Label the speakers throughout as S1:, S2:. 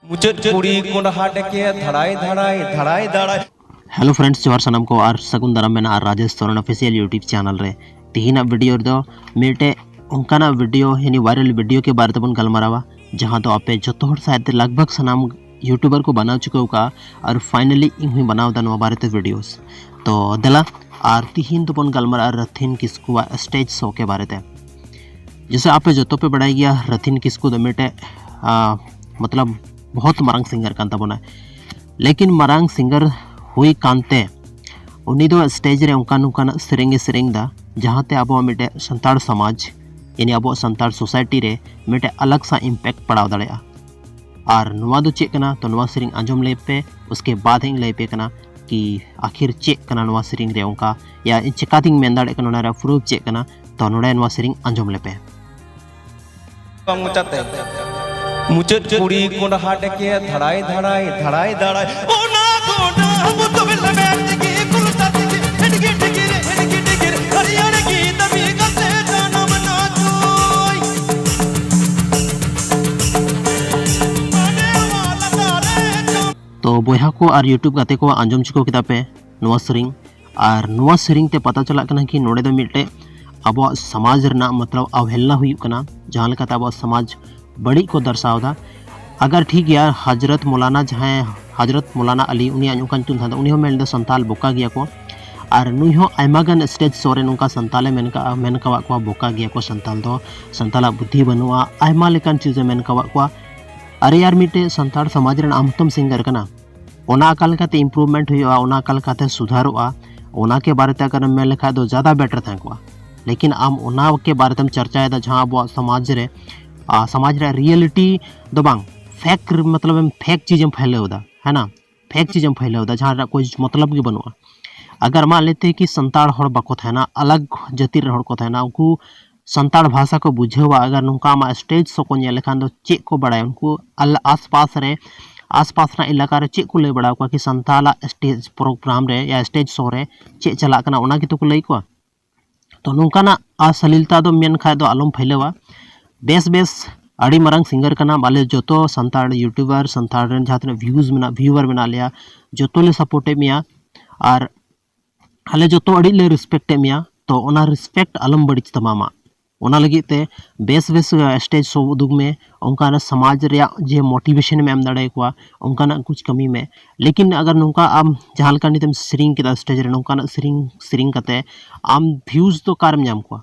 S1: मुचद कुड़ी कोंडा डेके धड़ाई धड़ाई धड़ाई धड़ाई।
S2: Hello friends, जोहार सानाम को और सगुन दाराम मेना Rajesh Soren official YouTube channel रे तिहिना वीडियो दो मिटे उनकाना वीडियो यानी वायरल वीडियो के बारे में गलमारावा जहां दो आपे जतो हर शायद लगभग सानाम यूट्यूबर को बनाव चुका का और फाइनली इन बनाव दा बारे ते वीडियोस तो दला और तिहिन तो बन गलमारा रथिन किस्कू स्टेज शो के बारे ते। जैसे आपे जतो पे बढ़ाई गया रथिन किस्कू दो मिटे मतलब बहुत मारंग सिंगर कान ताबोना, लेकिन मारंग सिंगर हुई कानते उनी दो स्टेज रे उनका नुकान सेरेंग दा जहां अब मिटे संताड़ समाज यानी अब संताड़ सोसाइटी रे मिटे अलग सा इम्पैक्ट पड़ाव दाड़ेया। और नुआ दो चेक कना तो नुआ सेरेंग आंजम ले पे उसके बाद हिंग ले पे कना कि आखिर चेक कना नुआ सेरेंग रे उनका या चिकातिंग मेन दाड़े कना रे प्रूफ चेक कना तो नोडे नुआ सेरेंग आंजम ले पे।
S1: मुचद कुड़ी कोंडा डेके धड़ाई धड़ाई धड़ाई धड़ाई। ओना गोना हम तो बिल्ला बैठ के कुलता के हेडगे टिगिरे हरियाणा की तभी कसे जाना मना जोई आने वाला तारे।
S2: तो बोया को और यूट्यूब गाते को आंजम चुको किता पे नुआ सेरेंग और नुआ सेरेंग ते पता चला कना कि नोडे दो मिटे अब समाज रना मतलब अवहेलना हुई कना जहां लेकाते अब समाज बड़ी को दर्शावदा। अगर ठीक गया हजरत मौलाना जहाँ हजरत मौलाना अली उन्हीं अनुकान तुम था उन्हीं मेल दो संताल बोका गया को और नुई हो आयमागन स्टेज सोरे नुका संताले मेन कवा को बोका गया को संताल दो संताला बुद्धि बनुआ आयमा लेकान चीज़ें मेन कवा को। अरे यार मिटे संताल समाज रन आमतम सिंगर कना ओना अकाल काते इम्प्रूवमेंट हुआ ओना अकाल काते सुधारोआ ओना के बारे ते अगर मेल लेखा दो ज़्यादा बेटर था को, लेकिन आम ओना के बारे में चर्चा है जहाँ अब समाज रे समाज रे रियलिटी दो बांग फेक मतलब फेक चीज़ें फैलावदा है ना, फेक चीज़ें फैलावदा जहाँ कोई मतलब की बनवा। अगर मान लेते हैं कि संताड़ हड़ बाको थाना अलग जाति रे हड़ को थाना उनको संताड़ भाषा को बुझेवा अगर नुका मा स्टेज शो को नेल खान दो चेक को बड़ाय उनको आसपास ना इलाका रे चेक को लय बड़ा को कि संताला स्टेज प्रोग्राम रे या स्टेज शो रे चेक चला कना ओना की तो को लय को। तो नुका ना असलीलता दो मेन खाय दो आलम फैलावा बेस अड़ी मारंग सिंगर कना बाले जो संताड़ यूट्यूबर संताड़ जहाँ व्यूवर में लिया जो ले सपोर्टे मिया और आले जो अड़ी ले रिस्पेक्टे मिया तो ओना रिस्पेक्ट अलम बड़ी तमामा ओना लगी ते बेस स्टेज शो उदुग में उनका समाज रे जे मोटिवेशन में एम दाड़े को उनका कुछ कमी में। लेकिन अगर नुका आम जहाँ लका नितम सेरिंग के स्टेज रे नुका सेरिंग कते आम व्यूज तो कारम नाम को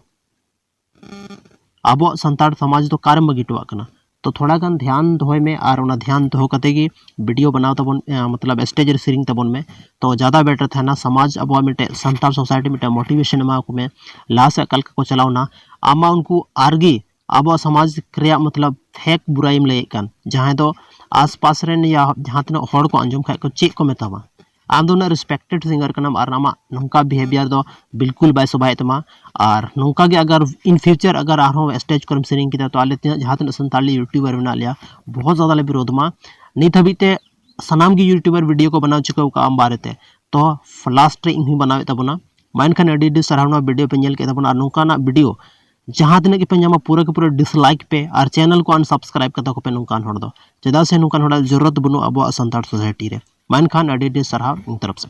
S2: अब संताड़ समाज तो कारम बगीटवा कना। तो थोड़ा गान ध्यान दोय में और उना ध्यान दो कते कि वीडियो बनाओ तबन मतलब स्टेज रे सेरिंग तबन में तो ज़्यादा बेटर था ना। समाज अब मिटे संताड़ सोसाइटी मिटे मोटिवेशन एमा को में लास कल को चलावना आमा उनको आरगी अब समाज क्रिया मतलब फेक बुराई में लेकान जहाँ दो आसपास रेन या जहाँ तना हड़ को अंजम खाय को चेक को मेतावा आम दो रिस्पेक्टेड सिंगर कना और नामा नौका बिहेवियर दो बिल्कुल बै सबाय तमा और नौका के अगर इन फ्यूचर अगर आरो स्टेज को सेरिंग किया तो आले जहाँ तना संताली यूट्यूबर बना लिया बहुत ज़्यादा ले विरोध मा नित हबीते सनाम की यूट्यूबर वीडियो को बना चुका का आम बारे ते तो लास्ट रे इन बनावे तबना माइन खान अडी सराहना वीडियो पे नेल के तबना नौका वीडियो जहाँ तीन पे नामा पूरा के पूरा डिसलाइक पे और चैनल को अनसब्सक्राइब करता को पे नुकान हड़ दो चेदा से नुकान हड़ जरूरत बनु अब संताड़ सोसाइटी रे माइन खान अडी सराह इन तरफ से।